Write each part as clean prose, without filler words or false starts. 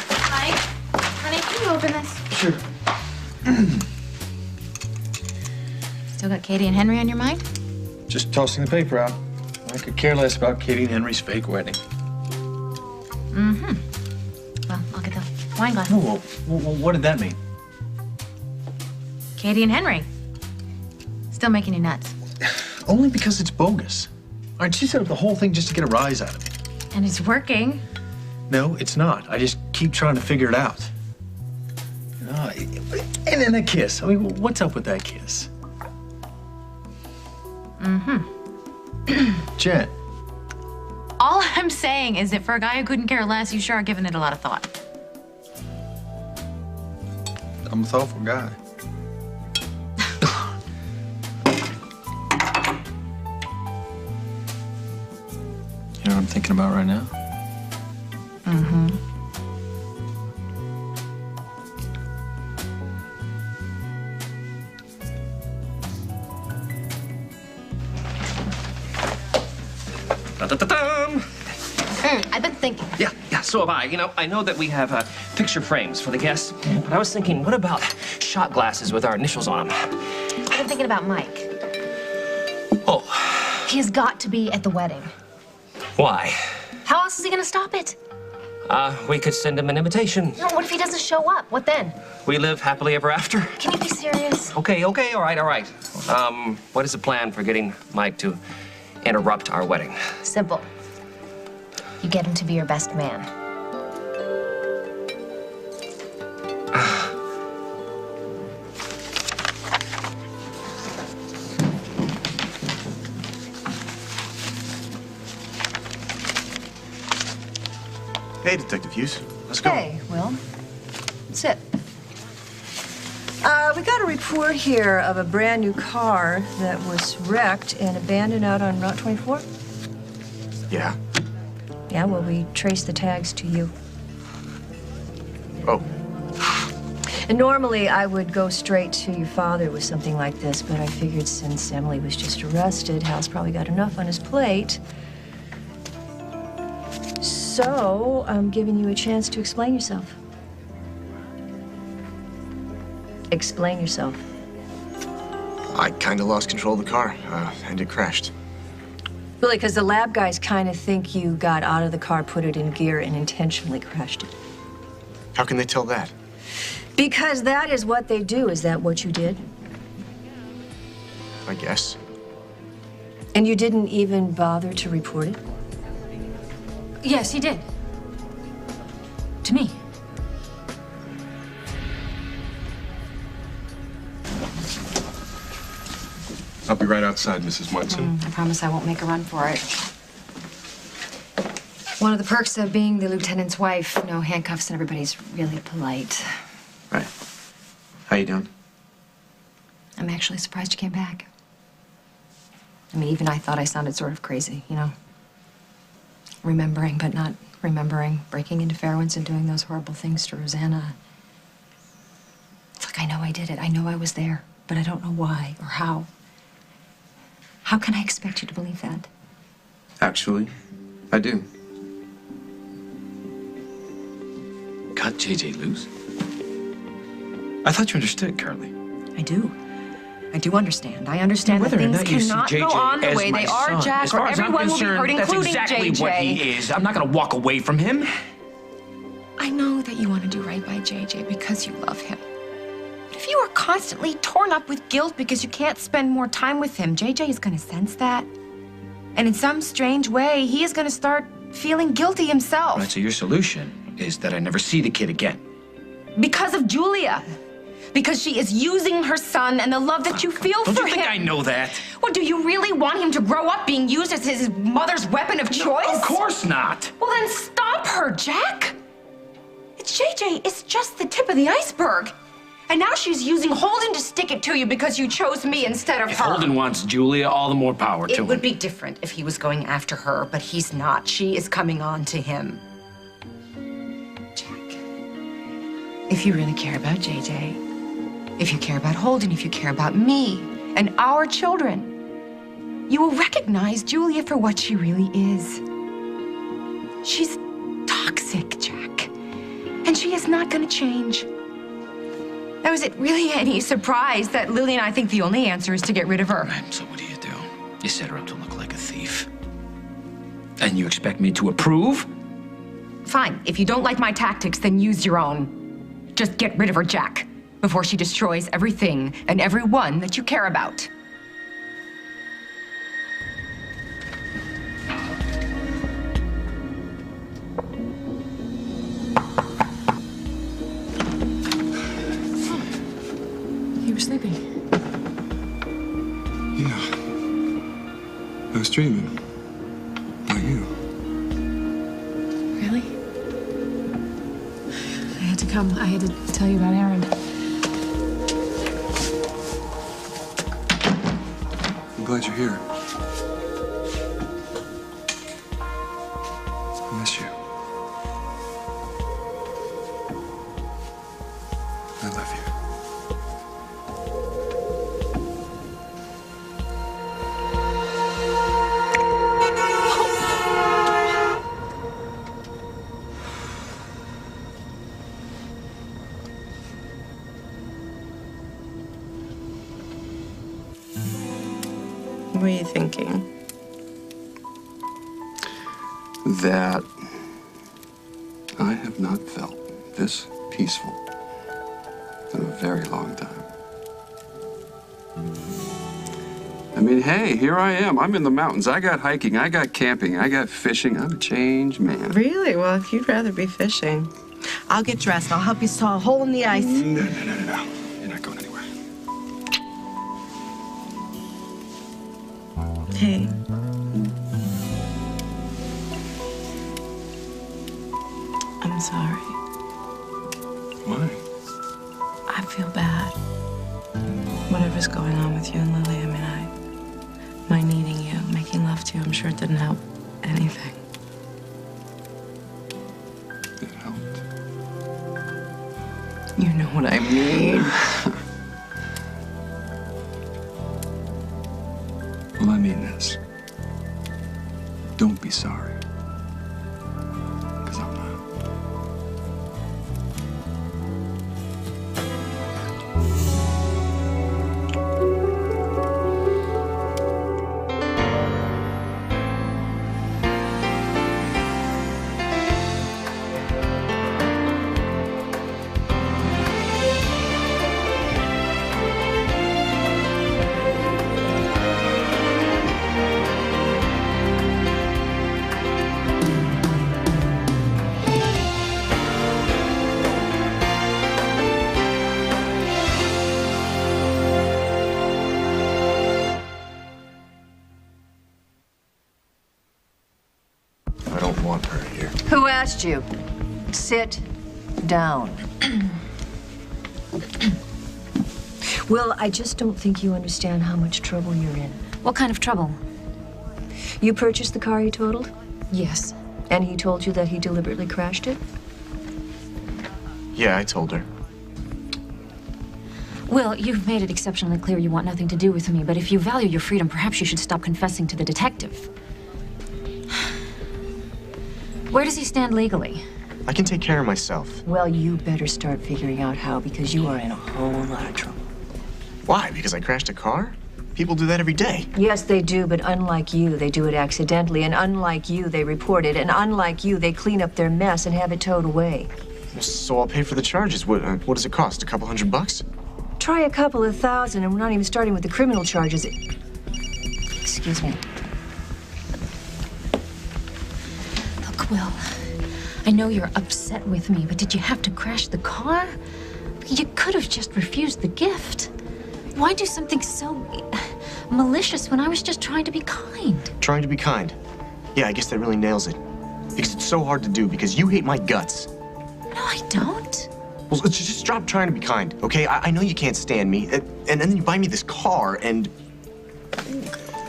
Hi. Honey, can you open this? Sure. Still got Katie and Henry on your mind? Just tossing the paper out. I could care less about Katie and Henry's fake wedding. Mm-hmm. Well, I'll get the wine glass. Whoa, what did that mean? Katie and Henry. Still making you nuts. Only because it's bogus. All right, she set up the whole thing just to get a rise out of me. And it's working. No, it's not. I just keep trying to figure it out. You know, and then a kiss. I mean, what's up with that kiss? Mm-hmm. Jen. All I'm saying is that for a guy who couldn't care less, you sure are giving it a lot of thought. I'm a thoughtful guy. You know what I'm thinking about right now? Mm-hmm. Da-da-da-dum! I've been thinking. Yeah, so have I. You know, I know that we have picture frames for the guests, but I was thinking, what about shot glasses with our initials on them? I've been thinking about Mike. Oh. He has got to be at the wedding. Why? How else is he gonna stop it? We could send him an invitation. No, what if he doesn't show up? What then? We live happily ever after. Can you be serious? Okay, all right. What is the plan for getting Mike to interrupt our wedding? Simple. You get him to be your best man. Hey, Detective Hughes. Let's go. Hey, Will. Sit. We got a report here of a brand new car that was wrecked and abandoned out on Route 24. Yeah. Yeah, well, we traced the tags to you. Oh. And normally I would go straight to your father with something like this, but I figured since Emily was just arrested, Hal's probably got enough on his plate. So I'm giving you a chance to explain yourself. Explain yourself. I kind of lost control of the car, and it crashed. Really, because the lab guys kind of think you got out of the car, put it in gear, and intentionally crashed it. How can they tell that? Because that is what they do. Is that what you did? I guess. And you didn't even bother to report it? Yes, he did. To me. I'll be right outside, Mrs. Munson. I promise I won't make a run for it. One of the perks of being the lieutenant's wife, no handcuffs and everybody's really polite. Right. How you doing? I'm actually surprised you came back. I mean, even I thought I sounded sort of crazy, you know? Remembering, but not remembering, breaking into Fairwinds and doing those horrible things to Rosanna. It's like I know I did it. I know I was there, but I don't know why or how. How can I expect you to believe that? Actually, I do. Cut JJ loose? I thought you understood, Carly. I do. I do understand. I understand that Whether or things not you see cannot go JJ on the as way my they are, son, Jack, as or far as I'm everyone will be hurt, concerned, that's including exactly JJ. what he is. I'm not gonna walk away from him. I know that you want to do right by JJ because you love him. But if you are constantly torn up with guilt because you can't spend more time with him, JJ is going to sense that. And in some strange way, he is going to start feeling guilty himself. Right, so your solution is that I never see the kid again. Because of Julia. Because she is using her son and the love that you feel for him. Don't you think I know that? Well, do you really want him to grow up being used as his mother's weapon of choice? No, of course not. Well, then stop her, Jack. It's JJ. It's just the tip of the iceberg. And now she's using Holden to stick it to you because you chose me instead of If her. Holden wants Julia, all the more power to him. It would be different if he was going after her, but he's not. She is coming on to him. Jack, if you really care about JJ, if you care about Holden, if you care about me and our children, you will recognize Julia for what she really is. She's toxic, Jack. And she is not going to change. Now, is it really any surprise that Lily and I think the only answer is to get rid of her? So what do? You set her up to look like a thief. And you expect me to approve? Fine. If you don't like my tactics, then use your own. Just get rid of her, Jack, before she destroys everything and everyone that you care about. You were sleeping. Yeah. I was dreaming. About you. Really? I had to come. I had to tell you about Aaron. I'm glad you're here. I miss you. I love you. What were you thinking? That I have not felt this peaceful in a very long time. I mean, hey, here I am. I'm in the mountains. I got hiking. I got camping. I got fishing. I'm a changed man. Really? Well, if you'd rather be fishing, I'll get dressed. I'll help you saw a hole in the ice. No. You're not going anywhere. Hey. I'm sorry. Why? I feel bad. Whatever's going on with you and Lily, I mean, my needing you, making love to you, I'm sure it didn't help anything. It helped. You know what I mean. Well, I mean this. Don't be sorry. Because I'm not. I don't want her here. Who asked you? Sit down. Will, I just don't think you understand how much trouble you're in. What kind of trouble? You purchased the car he totaled? Yes. And he told you that he deliberately crashed it? Yeah, I told her. Will, you've made it exceptionally clear you want nothing to do with me, but if you value your freedom, perhaps you should stop confessing to the detective. Where does he stand legally? I can take care of myself. Well, you better start figuring out how, because you are in a whole lot of trouble. Why? Because I crashed a car? People do that every day. Yes, they do, but unlike you, they do it accidentally, and unlike you, they report it, and unlike you, they clean up their mess and have it towed away. So I'll pay for the charges. What does it cost? A couple $100? Try a couple of thousand, and we're not even starting with the criminal charges. Excuse me. Look, Will, I know you're upset with me, but did you have to crash the car? You could have just refused the gift. Why do something so malicious when I was just trying to be kind? Trying to be kind. Yeah, I guess that really nails it. Because it's so hard to do, because you hate my guts. No, I don't. Well, just stop trying to be kind, okay? I know you can't stand me, and then you buy me this car, and...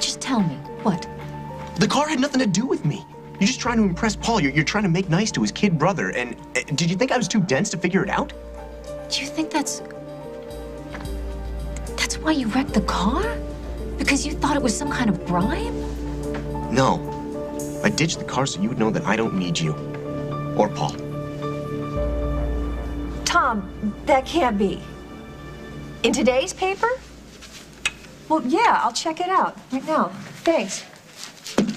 Just tell me, what? The car had nothing to do with me. You're just trying to impress Paul. You're trying to make nice to his kid brother, and did you think I was too dense to figure it out? Do you think that's why you wrecked the car? Because you thought it was some kind of bribe? No. I ditched the car so you would know that I don't need you. Or Paul. Tom, that can't be. In today's paper? Well, yeah, I'll check it out right now. Thanks,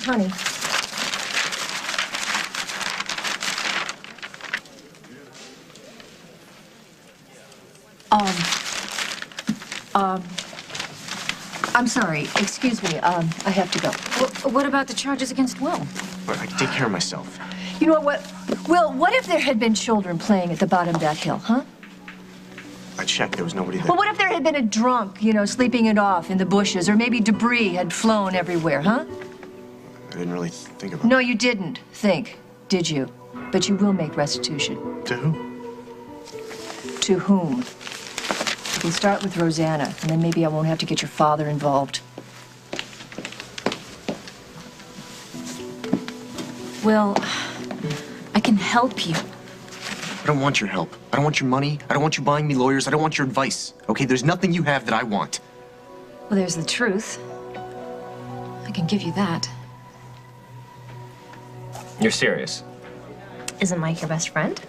honey. I'm sorry. Excuse me. I have to go. What about the charges against Will? But I can take care of myself. You know what? Will, what if there had been children playing at the bottom of that hill, huh? I checked. There was nobody there. Well, what if there had been a drunk, sleeping it off in the bushes, or maybe debris had flown everywhere, huh? I didn't really think about No, you didn't think, did you? But you will make restitution. To who? To whom? We'll start with Rosanna, and then maybe I won't have to get your father involved. Will, I can help you. I don't want your help. I don't want your money. I don't want you buying me lawyers. I don't want your advice. Okay, there's nothing you have that I want. Well, there's the truth. I can give you that. You're serious? Isn't Mike your best friend?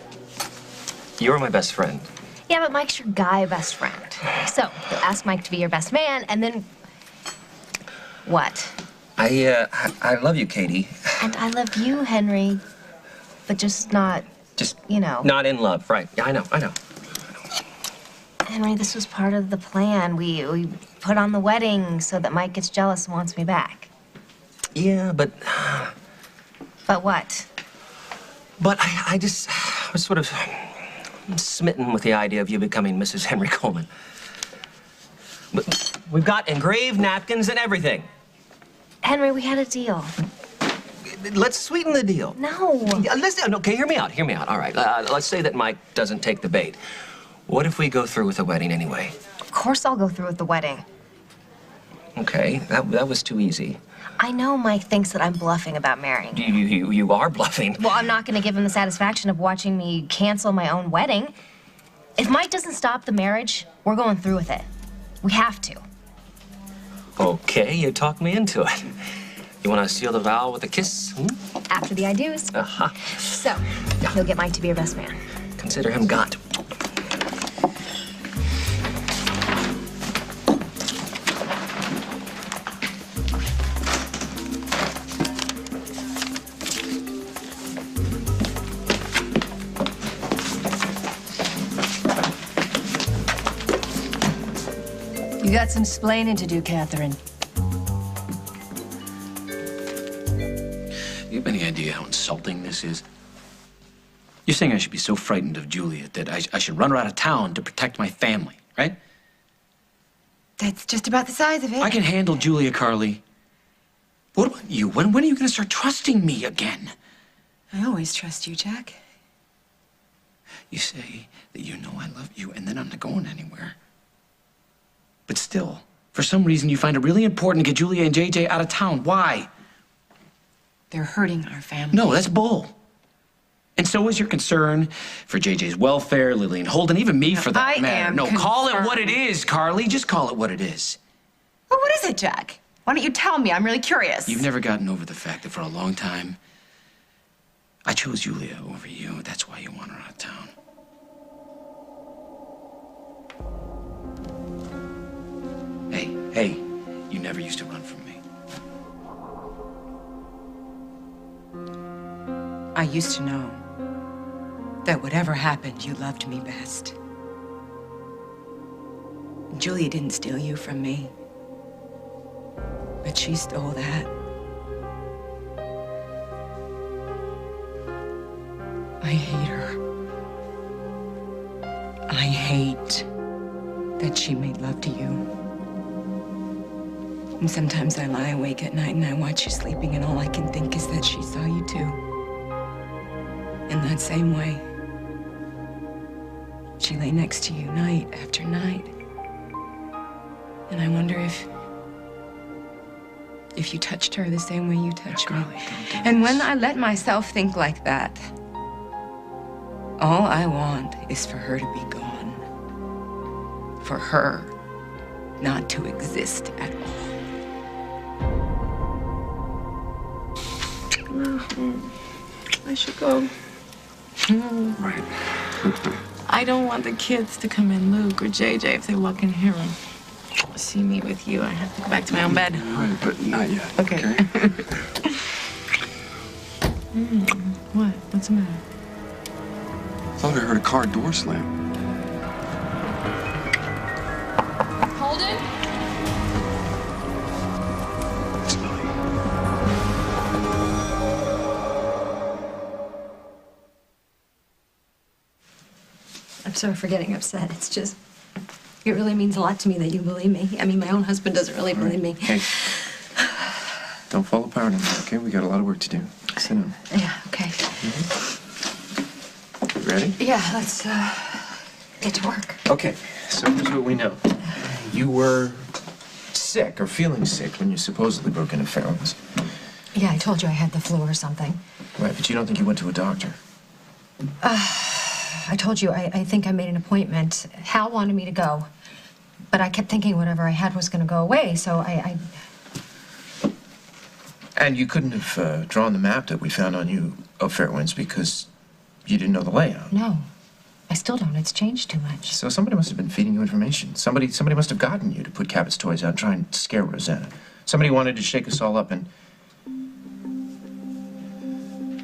You're my best friend. Yeah, but Mike's your guy best friend. So, you'll ask Mike to be your best man, and then... What? I love you, Katie. And I love you, Henry. But just not, Not in love, right. Yeah, I know. Henry, this was part of the plan. We put on the wedding so that Mike gets jealous and wants me back. Yeah, but... But what? But I was sort of smitten with the idea of you becoming Mrs. Henry Coleman. But we've got engraved napkins and everything. Henry, we had a deal. Let's sweeten the deal. No. Listen, okay, hear me out. All right, let's say that Mike doesn't take the bait. What if we go through with the wedding anyway? Of course I'll go through with the wedding. Okay, that was too easy. I know Mike thinks that I'm bluffing about marrying you. You are bluffing. Well, I'm not going to give him the satisfaction of watching me cancel my own wedding. If Mike doesn't stop the marriage, we're going through with it. We have to. Okay, you talked me into it. You want to seal the vow with a kiss? After the I do's. Uh-huh. So, you'll get Mike to be your best man. Consider him got. You got some splaining to do, Catherine. You have any idea how insulting this is? You're saying I should be so frightened of Juliet that I should run her out of town to protect my family, right? That's just about the size of it. I can handle Julia, Carly. What about you? When are you going to start trusting me again? I always trust you, Jack. You say that you know I love you, and then I'm not going anywhere. But still, for some reason, you find it really important to get Julia and JJ out of town. Why? They're hurting our family. No, that's bull. And so is your concern for JJ's welfare, Lillian Holden, even me for that matter. No, call it what it is, Carly. Just call it what it is. Well, what is it, Jack? Why don't you tell me? I'm really curious. You've never gotten over the fact that for a long time, I chose Julia over you. That's why you want her out of town. Hey, you never used to run from me. I used to know that whatever happened, you loved me best. Julia didn't steal you from me, but she stole that. I hate her. I hate that she made love to you. And sometimes I lie awake at night and I watch you sleeping, and all I can think is that she saw you too. In that same way. She lay next to you night after night. And I wonder if you touched her the same way you touched me. And when I let myself think like that, all I want is for her to be gone. For her not to exist at all. I should go. Right. I don't want the kids to come in, Luke or JJ, if they walk in here and see me with you. I have to go back to my own bed. Right, but not yet. Okay. What? What's the matter? I thought I heard a car door slam. Holden? It's Lily. I'm sorry for getting upset. It's just, it really means a lot to me that you believe me. I mean, my own husband doesn't really believe me. Hey, don't fall apart on that, okay? We got a lot of work to do. Sit down. Yeah, okay. Ready? Yeah, let's get to work. Okay, so here's what we know. You were sick or feeling sick when you supposedly broke into Farrell's. Yeah, I told you I had the flu or something. Right, but you don't think you went to a doctor. I told you, I think I made an appointment. Hal wanted me to go, but I kept thinking whatever I had was going to go away, so I... And you couldn't have drawn the map that we found on you of Fairwinds because you didn't know the layout. No, I still don't. It's changed too much. So somebody must have been feeding you information. Somebody must have gotten you to put Cabot's toys out and try and scare Rosanna. Somebody wanted to shake us all up, and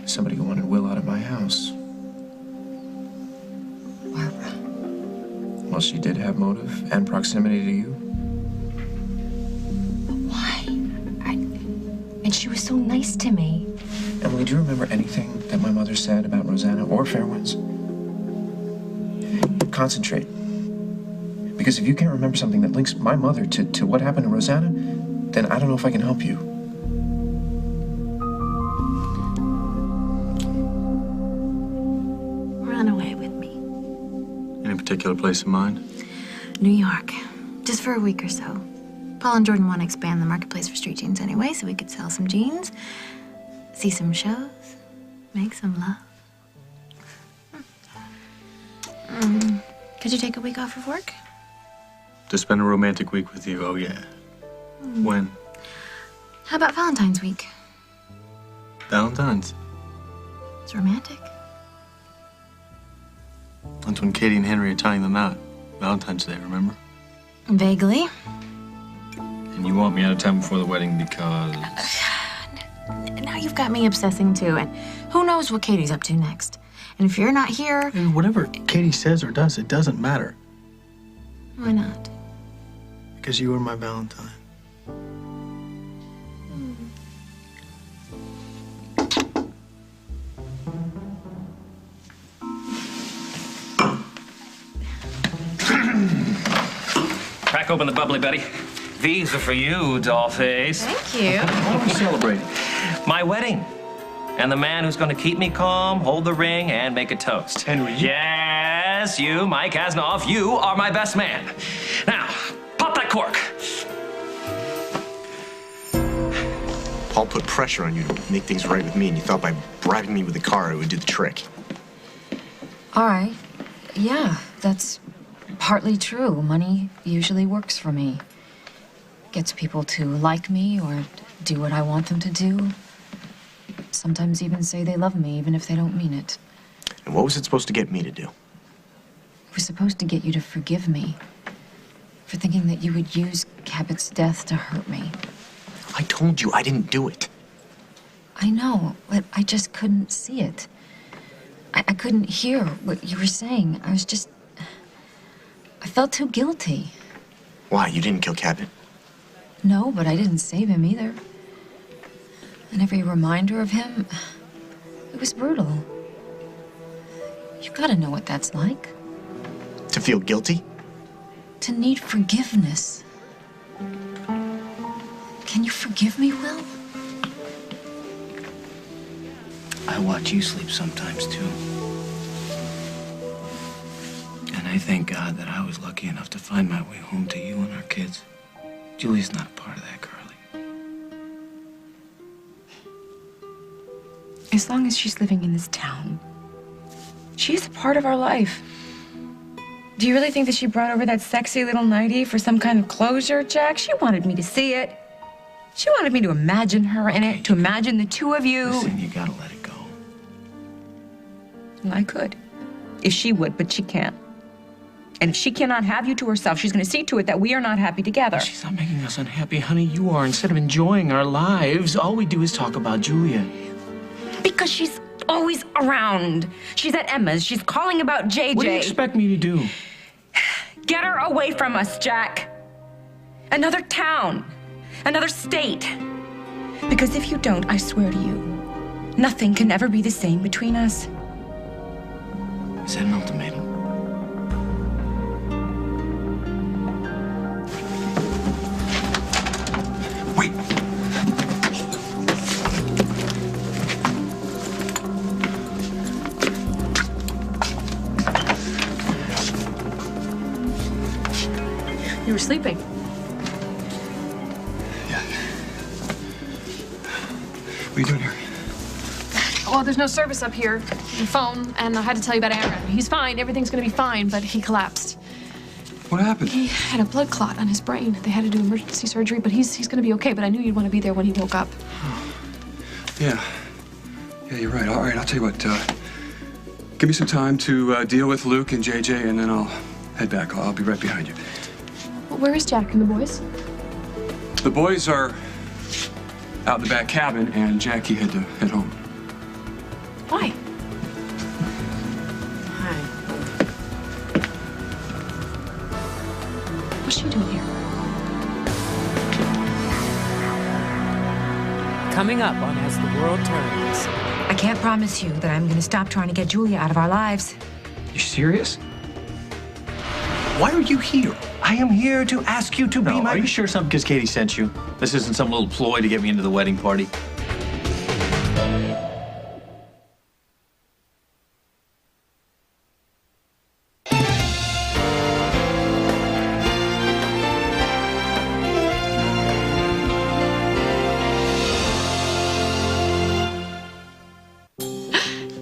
somebody who wanted Will out of my house. Barbara. Well, she did have motive and proximity to you. But why? And she was so nice to me. Emily, do you remember anything that my mother said about Rosanna or Fairwinds? Concentrate. Because if you can't remember something that links my mother to what happened to Rosanna, then I don't know if I can help you. Run away with me. Any particular place in mind? New York. Just for a week or so. Paul and Jordan want to expand the marketplace for street jeans anyway, so we could sell some jeans, see some shows, make some love. Could you take a week off of work? To spend a romantic week with you, oh yeah. When? How about Valentine's week? Valentine's. It's romantic. That's when Katie and Henry are tying the knot. Valentine's Day, remember? Vaguely. And you want me out of town before the wedding because... Now you've got me obsessing too, and who knows what Katie's up to next. And if you're not here... And whatever Katie says or does, it doesn't matter. Why not? Because you were my Valentine. Crack open the bubbly, Betty. These are for you, dollface. Thank you. What are we celebrating? My wedding. And the man who's going to keep me calm, hold the ring, and make a toast. Henry. Yes, you, Mike Asnoff, you are my best man. Now, pop that cork. Paul put pressure on you to make things right with me, and you thought by bribing me with a car, it would do the trick. All right. Yeah, that's partly true. Money usually works for me. Gets people to like me or do what I want them to do. Sometimes even say they love me, even if they don't mean it. And what was it supposed to get me to do? It was supposed to get you to forgive me for thinking that you would use Cabot's death to hurt me. I told you I didn't do it. I know, but I just couldn't see it. I couldn't hear what you were saying. I felt too guilty. Why? You didn't kill Cabot? No, but I didn't save him either. And every reminder of him, it was brutal. You gotta know what that's like. To feel guilty? To need forgiveness. Can you forgive me, Will? I watch you sleep sometimes, too. And I thank God that I was lucky enough to find my way home to you and our kids. Julie's not a part of that, Curly. As long as she's living in this town, she's a part of our life. Do you really think that she brought over that sexy little nightie for some kind of closure, Jack? She wanted me to see it. She wanted me to imagine her in it, to imagine the two of you. Listen, you gotta let it go. Well, I could, if she would, but she can't. And if she cannot have you to herself, she's going to see to it that we are not happy together. She's not making us unhappy, honey. You are. Instead of enjoying our lives, all we do is talk about Julia. Because she's always around. She's at Emma's. She's calling about JJ. What do you expect me to do? Get her away from us, Jack. Another town. Another state. Because if you don't, I swear to you, nothing can ever be the same between us. Is that an ultimatum? Wait. You were sleeping. Yeah. What are you doing here? Oh, there's no service up here. The phone, and I had to tell you about Aaron. He's fine. Everything's gonna be fine, but he collapsed. What happened? He had a blood clot on his brain. They had to do emergency surgery, but he's gonna be okay. But I knew you'd want to be there when he woke up. Yeah. Yeah, you're right. All right, I'll tell you what. Give me some time to deal with Luke and JJ, and then I'll head back. I'll be right behind you. Well, where is Jack and the boys? The boys are out in the back cabin, and Jackie had to head home. Why? What's she doing here? Coming up on As the World Turns. I can't promise you that I'm going to stop trying to get Julia out of our lives. You serious? Why are you here? I am here to ask you to be my... Are you sure it's not because Katie sent you? This isn't some little ploy to get me into the wedding party.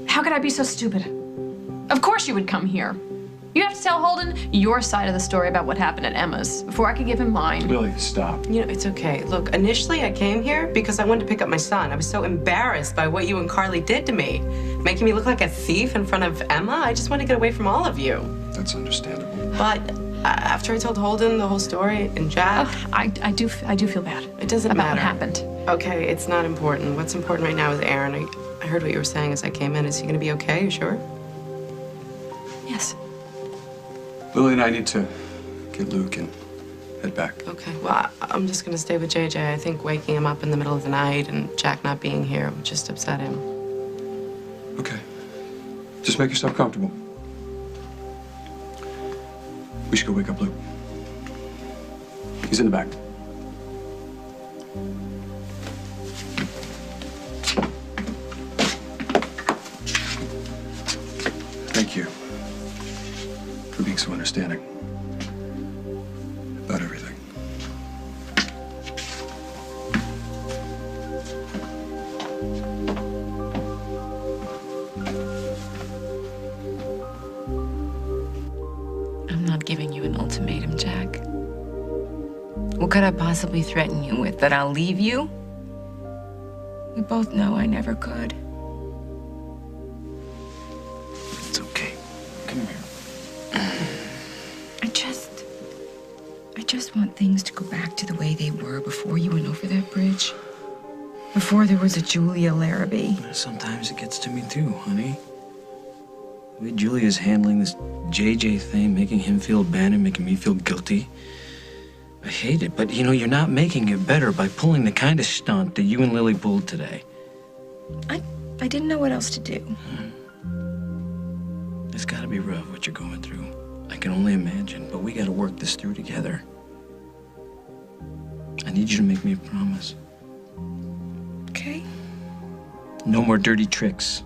How could I be so stupid? Of course you would come here. You have to tell Holden your side of the story about what happened at Emma's before I could give him mine. Lily, stop. You know, it's okay. Look, initially I came here because I wanted to pick up my son. I was so embarrassed by what you and Carly did to me, making me look like a thief in front of Emma. I just wanted to get away from all of you. That's understandable. But after I told Holden the whole story and Jack... I do feel bad. It doesn't about matter. what happened. Okay, it's not important. What's important right now is Aaron. I heard what you were saying as I came in. Is he going to be okay? You sure? Yes. Lily and I need to get Luke and head back. Okay, well, I'm just gonna stay with JJ. I think waking him up in the middle of the night and Jack not being here would just upset him. Okay. Just make yourself comfortable. We should go wake up Luke. He's in the back. Thank you for being so understanding about everything. I'm not giving you an ultimatum, Jack. What could I possibly threaten you with? That I'll leave you? We both know I never could. It's okay. Come here. I just want things to go back to the way they were before you went over that bridge. Before there was a Julia Larrabee. Sometimes it gets to me too, honey. The way Julia's handling this JJ thing, making him feel abandoned, making me feel guilty. I hate it, but you know, you're not making it better by pulling the kind of stunt that you and Lily pulled today. I didn't know what else to do. It's gotta be rough what you're going through. I can only imagine, but we gotta work this through together. I need you to make me a promise. Okay. No more dirty tricks.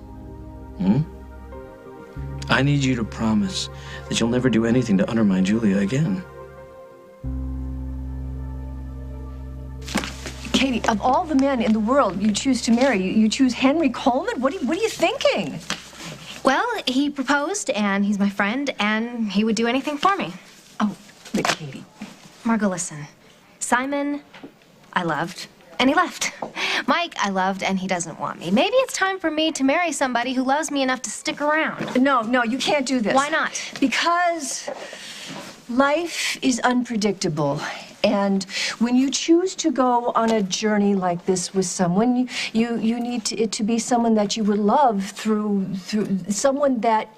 I need you to promise that you'll never do anything to undermine Julia again. Katie, of all the men in the world you choose to marry, you choose Henry Coleman? What are you thinking? Well, he proposed, and he's my friend, and he would do anything for me. Oh, but Katie. Margot, listen. Simon, I loved, And he left. Mike, I loved, and he doesn't want me. Maybe it's time for me to marry somebody who loves me enough to stick around. No, you can't do this. Why not? Because life is unpredictable. And when you choose to go on a journey like this with someone, you need it to be someone that you would love through someone that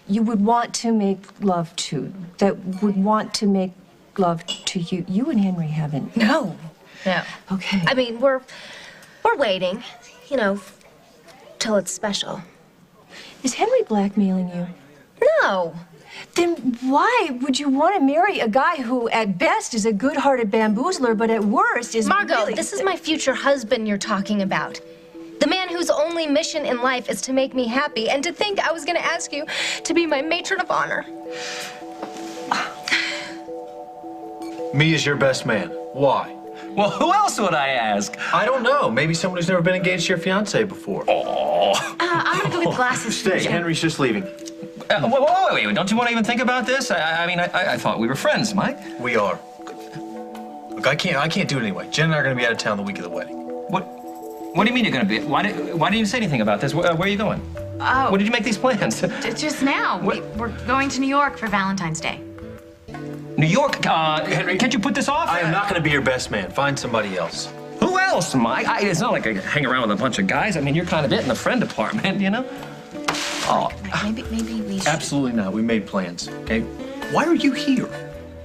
you would want to make love to, that would want to make love to you. You and Henry haven't. No. Okay. I mean, we're waiting, till it's special. Is Henry blackmailing you? No. Then why would you want to marry a guy who, at best, is a good-hearted bamboozler, but at worst is Margot, really... this is my future husband you're talking about. The man whose only mission in life is to make me happy, and to think I was going to ask you to be my matron of honor. Me is your best man. Why? Well, who else would I ask? I don't know. Maybe someone who's never been engaged to your fiancé before. Oh. I'm gonna go get glasses. Stay. Henry's just leaving. Wait. Don't you want to even think about this? I thought we were friends, Mike. We are. Look, I can't do it anyway. Jen and I are going to be out of town the week of the wedding. What do you mean you're going to be? Why didn't you say anything about this? Where are you going? Oh. When did you make these plans? Just now. We're going to New York for Valentine's Day. New York? Henry, can't you put this off? I am not going to be your best man. Find somebody else. Who else, Mike? It's not like I hang around with a bunch of guys. I mean, you're kind of it in the friend department, Oh. Maybe we should. Absolutely not. We made plans, okay? Why are you here?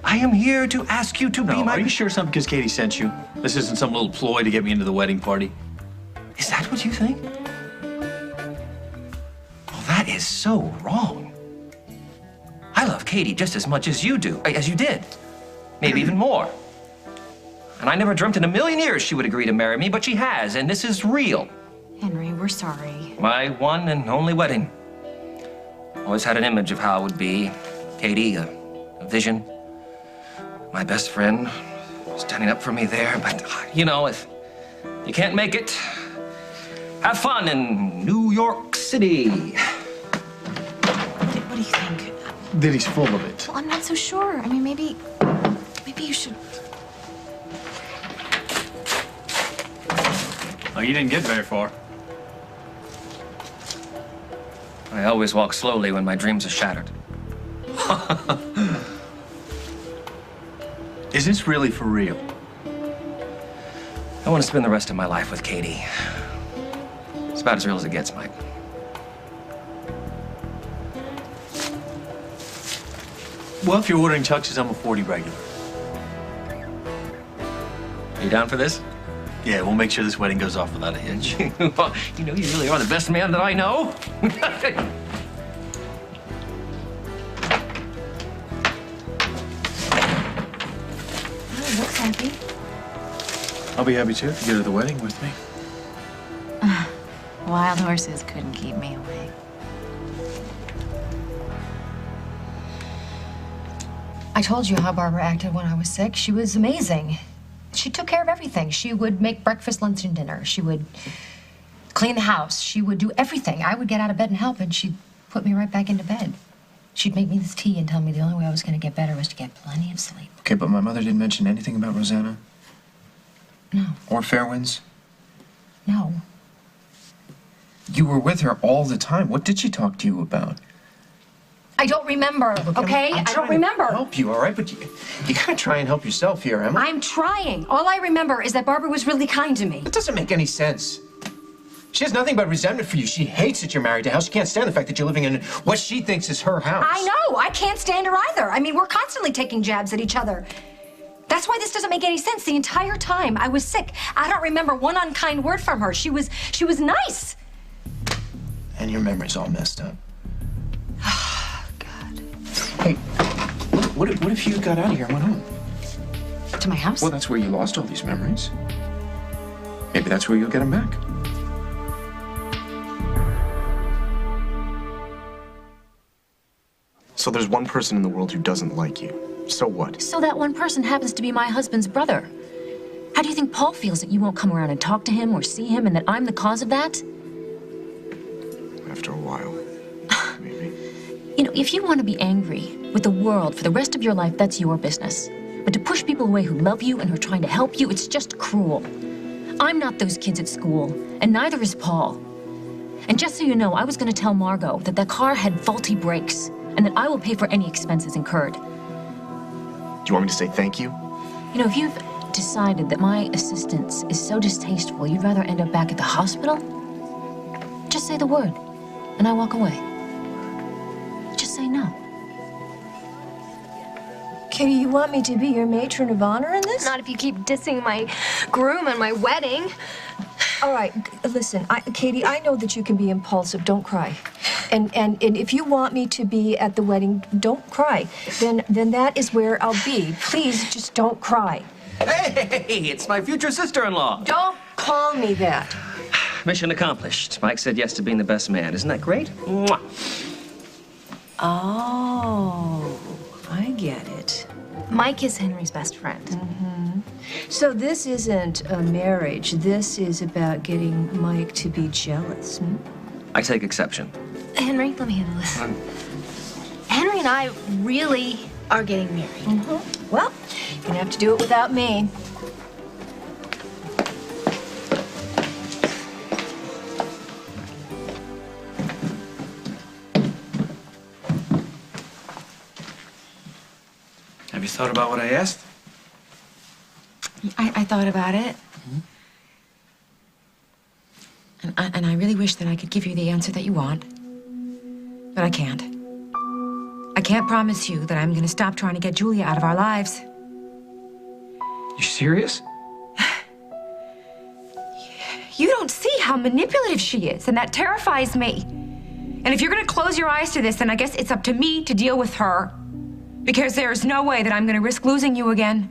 I am here to ask you to be my... Are you sure it's not because Katie sent you? This isn't some little ploy to get me into the wedding party? Is that what you think? Well, that is so wrong. I love Katie just as much as you do, as you did. Maybe even more. And I never dreamt in a million years she would agree to marry me, but she has, and this is real. Henry, we're sorry. My one and only wedding. Always had an image of how it would be. Katie, a vision. My best friend standing up for me there, but if you can't make it, have fun in New York City. What do you think? That he's full of it. Well, I'm not so sure. I mean, maybe you should... Oh, you didn't get very far. I always walk slowly when my dreams are shattered. Is this really for real? I want to spend the rest of my life with Katie. It's about as real as it gets, Mike. Well, if you're ordering Chuck's, I'm a 40 regular. Are you down for this? Yeah, we'll make sure this wedding goes off without a hitch. You really are the best man that I know. Oh, looks happy. I'll be happy too if you go to the wedding with me. Wild horses couldn't keep me away. I told you how Barbara acted when I was sick. She was amazing. She took care of everything. She would make breakfast, lunch, and dinner. She would clean the house. She would do everything. I would get out of bed and help, and she'd put me right back into bed. She'd make me this tea and tell me the only way I was going to get better was to get plenty of sleep. Okay, but my mother didn't mention anything about Rosanna? No. Or Fairwinds? No. You were with her all the time. What did she talk to you about? I don't remember, okay? I don't remember. Help you, all right? But you gotta try and help yourself here, Emma. I'm trying. All I remember is that Barbara was really kind to me. It doesn't make any sense. She has nothing but resentment for you. She hates that you're married to a house. She can't stand the fact that you're living in what she thinks is her house. I know. I can't stand her either. I mean, we're constantly taking jabs at each other. That's why this doesn't make any sense. The entire time I was sick, I don't remember one unkind word from her. She was nice. And your memory's all messed up. God. Hey, what if you got out of here and went home? To my house? Well, that's where you lost all these memories. Maybe that's where you'll get them back. So there's one person in the world who doesn't like you. So what? So that one person happens to be my husband's brother. How do you think Paul feels that you won't come around and talk to him or see him and that I'm the cause of that? After a while, maybe. You know, if you want to be angry with the world for the rest of your life, that's your business. But to push people away who love you and who are trying to help you, it's just cruel. I'm not those kids at school, and neither is Paul. And just so you know, I was going to tell Margot that the car had faulty brakes and that I will pay for any expenses incurred. Do you want me to say thank you? You know, if you've decided that my assistance is so distasteful you'd rather end up back at the hospital, just say the word, and I walk away. Just say no. Katie, you want me to be your matron of honor in this? Not if you keep dissing my groom and my wedding. All right, listen, Katie, I know that you can be impulsive. Don't cry. And if you want me to be at the wedding, don't cry. Then that is where I'll be. Please, just don't cry. Hey, it's my future sister-in-law. Don't call me that. Mission accomplished. Mike said yes to being the best man. Isn't that great? Mwah. Oh, I get it. Mike is Henry's best friend. Mm-hmm. So this isn't a marriage. This is about getting Mike to be jealous. Hmm? I take exception. Henry, let me handle this. Henry and I really are getting married. Mm-hmm. Well, you're gonna have to do it without me. Have you thought about what I asked? I thought about it. And I really wish that I could give you the answer that you want. But I can't. I can't promise you that I'm going to stop trying to get Julia out of our lives. You serious? You don't see how manipulative she is, and that terrifies me. And if you're going to close your eyes to this, then I guess it's up to me to deal with her. Because there's no way that I'm going to risk losing you again.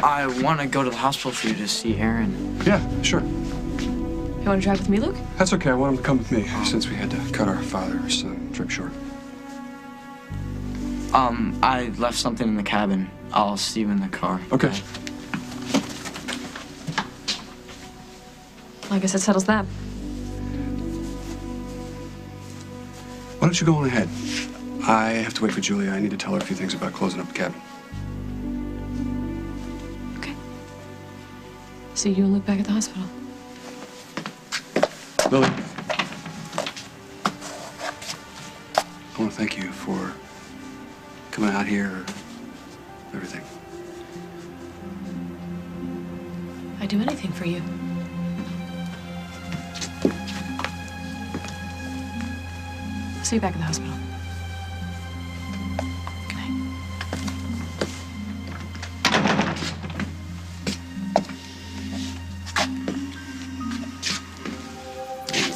I want to go to the hospital for you to see Aaron. Yeah, sure. You want to drive with me, Luke? That's okay. I want him to come with me since we had to cut our father-son trip short. I left something in the cabin. I'll see you in the car. Okay. I guess that settles that. Why don't you go on ahead? I have to wait for Julia. I need to tell her a few things about closing up the cabin. See you and Luke back at the hospital. Lily, I want to thank you for coming out here, everything. I'd do anything for you. See you back at the hospital. Good night.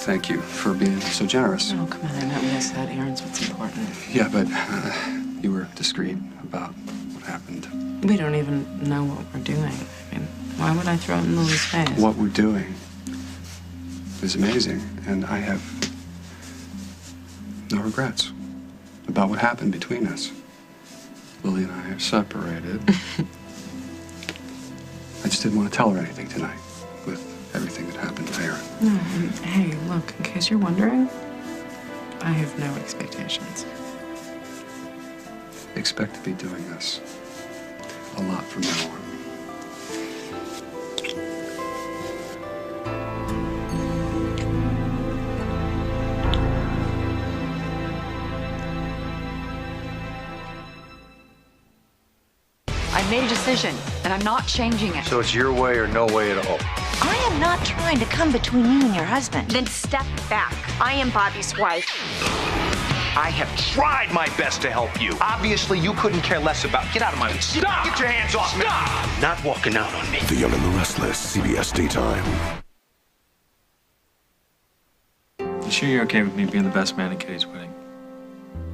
Thank you for being so generous. Oh, come on. I know I said Aaron's what's important. Yeah, but you were discreet about what happened. We don't even know what we're doing. I mean, why would I throw it in Lily's face? What we're doing is amazing, and I have no regrets about what happened between us. Lily and I are separated. I just didn't want to tell her anything tonight with everything that happened to Aaron. No, and hey, look, in case you're wondering, I have no expectations. Expect to be doing this a lot from now on. I've made a decision, and I'm not changing it. So it's your way or no way at all? I am not trying to come between you and your husband. Then step back. I am Bobby's wife. I have tried my best to help you. Obviously, you couldn't care less about... Get out of my way. Stop! Get your hands off me! Stop! Not walking out on me. The Young and the Restless, CBS Daytime. You sure you're okay with me being the best man at Kitty's wedding?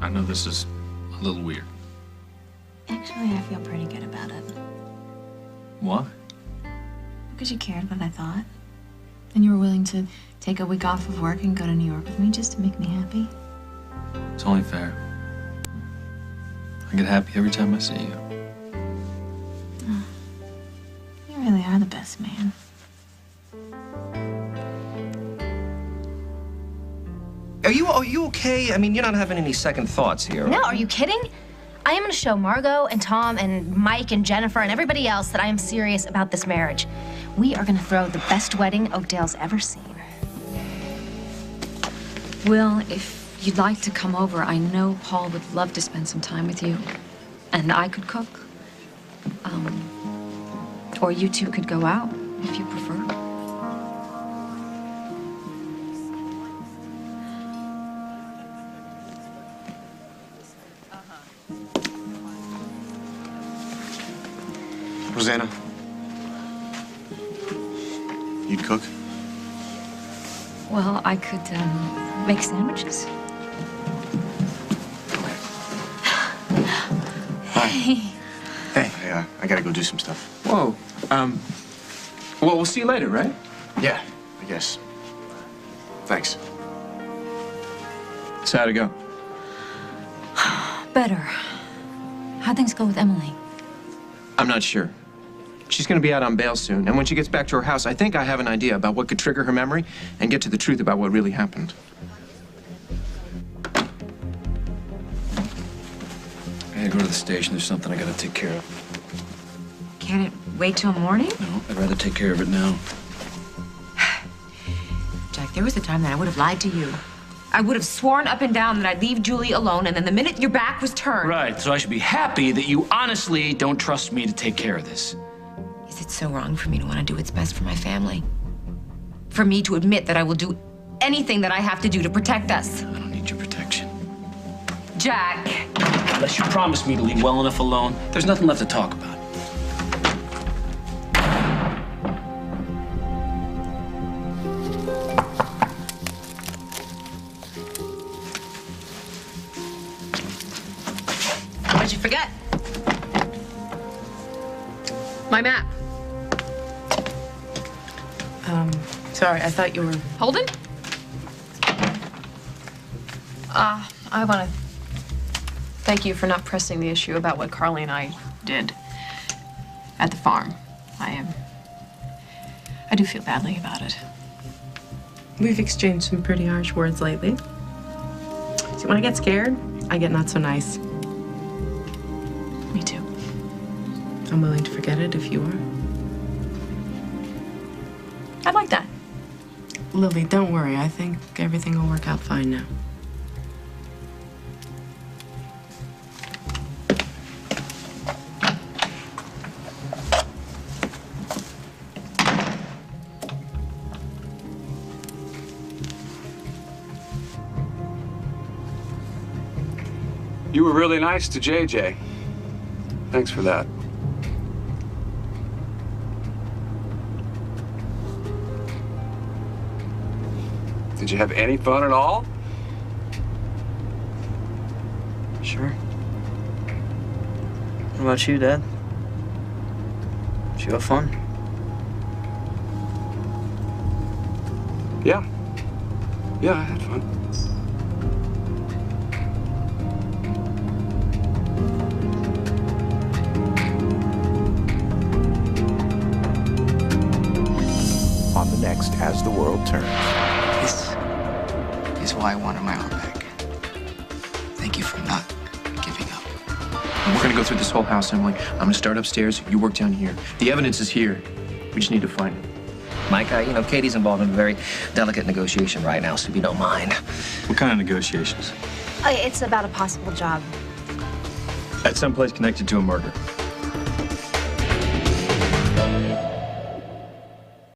I know this is a little weird. Actually, I feel pretty good about it. Why? Because you cared what I thought. And you were willing to take a week off of work and go to New York with me just to make me happy. It's only fair. I get happy every time I see you. Oh, you really are the best man. Are you okay? I mean, you're not having any second thoughts here. No, are you kidding? I am gonna show Margot and Tom and Mike and Jennifer and everybody else that I am serious about this marriage. We are gonna throw the best wedding Oakdale's ever seen. Will, if you'd like to come over, I know Paul would love to spend some time with you. And I could cook. Or you two could go out, if you prefer. Rosanna, you'd cook? Well, I could, make sandwiches. Hey. Hey, I gotta go do some stuff. Whoa. Well, we'll see you later, right? Yeah, I guess. Thanks. So how'd it go? Better. How'd things go with Emily? I'm not sure. She's gonna be out on bail soon, and when she gets back to her house, I think I have an idea about what could trigger her memory and get to the truth about what really happened. I gotta go to the station. There's something I gotta take care of. Can't it wait till morning? No, I'd rather take care of it now. Jack, there was a time that I would have lied to you. I would have sworn up and down that I'd leave Julie alone, and then the minute your back was turned... Right, so I should be happy that you honestly don't trust me to take care of this. Is it so wrong for me to want to do what's best for my family? For me to admit that I will do anything that I have to do to protect us? I don't need your protection. Jack! Unless you promise me to leave well enough alone, there's nothing left to talk about. What'd you forget? My map. Sorry, I thought you were... Holden? I want to thank you for not pressing the issue about what Carly and I did at the farm. I do feel badly about it. We've exchanged some pretty harsh words lately. See, when I get scared, I get not so nice. Me too. I'm willing to forget it if you are. I'd like that. Lily, don't worry. I think everything will work out fine now. You were really nice to JJ. Thanks for that. Did you have any fun at all? Sure. What about you, Dad? Did you have fun? Yeah. Yeah, I had fun. On the next As the World Turns. This is why I wanted my arm back. Thank you for not giving up. We're gonna go through this whole house, Emily. I'm gonna start upstairs, you work down here. The evidence is here. We just need to find it. Mike, you know, Katie's involved in a very delicate negotiation right now, so if you don't mind. What kind of negotiations? It's about a possible job. At some place connected to a murder.